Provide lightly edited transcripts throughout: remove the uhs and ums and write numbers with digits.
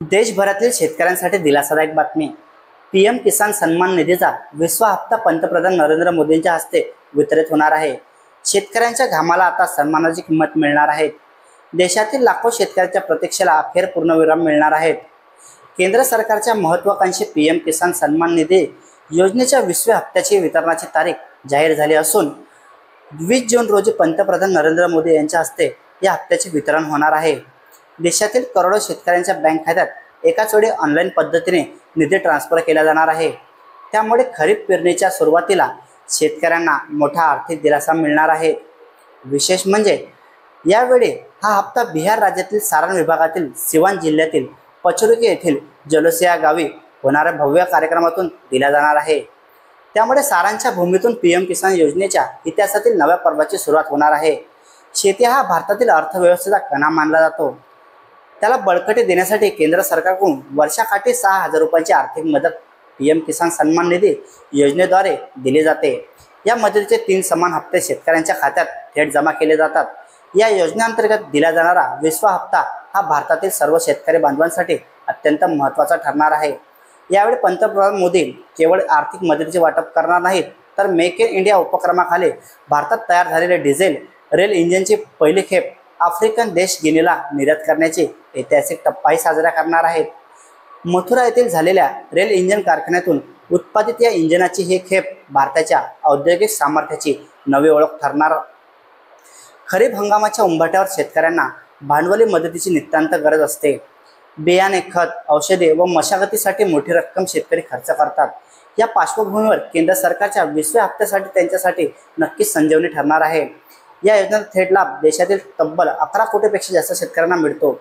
देशभरातील शेतकऱ्यांसाठी दिलासादायक बातमी. पीएम किसान सन्मान निधीचा 20वा हप्ता पंतप्रधान नरेंद्र मोदींच्या हस्ते वितरित होणार आहे. शेतकऱ्यांच्या घामाला आता सन्मानाची किंमत मिळणार आहे. देशातील लाखो शेतकऱ्यांच्या प्रतीक्षेला अखेर पूर्णविराम मिळणार आहे. केंद्र सरकारच्या महत्त्वाकांक्षी पीएम किसान सन्मान निधी योजनेच्या 20व्या हप्त्याची वितरणाची तारीख जाहीर झाली असून 20 जून रोजी पंतप्रधान नरेंद्र मोदी यांच्या हस्ते या हप्त्याचे वितरण होणार आहे. देशातील करोडो शेतकऱ्यांच्या बँक खात्यात एकाच वेळी ऑनलाईन पद्धतीने निधी ट्रान्सफर केला जाणार आहे. त्यामुळे खरीप पेरणीच्या सुरुवातीला शेतकऱ्यांना मोठा आर्थिक दिलासा मिळणार आहे. विशेष म्हणजे यावेळी हा हप्ता बिहार राज्यातील सारण विभागातील सिवान जिल्ह्यातील पचरुकी येथील जलोसिया गावी होणाऱ्या भव्य कार्यक्रमातून दिला जाणार आहे. त्यामुळे सारांच्या भूमीतून पीएम किसान योजनेच्या इतिहासातील नव्या पर्वाची सुरुवात होणार आहे. शेती हा भारतातील अर्थव्यवस्थेचा कणा मानला जातो. त्याला बळकटी देण्यासाठी केंद्र सरकारकडून वर्षाकाठी 6,000 रुपयांची आर्थिक मदत पीएम किसान सन्मान निधी योजनेद्वारे दिली जाते. या मदतीचे 3 समान हप्ते शेतकऱ्यांच्या खात्यात थेट जमा केले जातात. या योजनेअंतर्गत दिला जाणारा 20वा हप्ता हा भारतातील सर्व शेतकरी बांधवांसाठी अत्यंत महत्त्वाचा ठरणार आहे. यावेळी पंतप्रधान मोदी केवळ आर्थिक मदतीचे वाटप करणार नाहीत, तर मेक इन इंडिया उपक्रमाखाली भारतात तयार झालेले डिझेल रेल इंजिनची पहिली खेप आफ्रिकन देश गिनीला निर्यात करण्याची ऐतिहासिक टप्पाही साजरा करणार आहेत. मथुरा येथील झालेल्या रेल इंजिन कारखान्यातून उत्पादित या इंजिनाची ही खेप भारताच्या औद्योगिक सामर्थ्याची नवी ओळख ठरणार. खरीप हंगामाच्या उंबरठ्यावर शेतकऱ्यांना भांडवली मदतीची नितांत गरज असते. बियाणे, खत, औषधे व मशागतीसाठी मोठी रक्कम शेतकरी खर्च करतात. या पार्श्वभूमीवर केंद्र सरकारच्या 20व्या हप्त्यासाठी त्यांच्यासाठी नक्कीच संजीवनी ठरणार आहे. या योजनेचा थेट लाभ देशातील तब्बल 11 कोटीपेक्षा जास्त शेतकऱ्यांना मिळतो.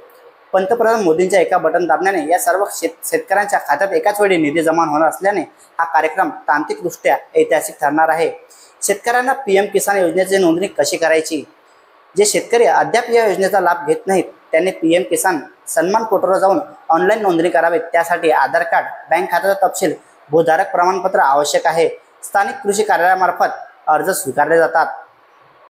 पंतप्रधान मोदींच्या एका बटन दाबण्याने या सर्व शेतकऱ्यांच्या खात्यात एकाच वेळी निधी जमा होणार असल्याने हा कार्यक्रम तांत्रिकदृष्ट्या ऐतिहासिक ठरणार आहे. शेतकऱ्यांना पीएम किसान योजनेची नोंदणी कशी करायची? जे शेतकरी अद्याप या योजनेचा लाभ घेत नाहीत त्यांनी पीएम किसान सन्मान पोर्टलवर जाऊन ऑनलाईन नोंदणी करावी. त्यासाठी आधार कार्ड, बँक खात्याचा तपशील, भूधारक प्रमाणपत्र आवश्यक आहे. स्थानिक कृषी कार्यालयामार्फत अर्ज स्वीकारले जातात.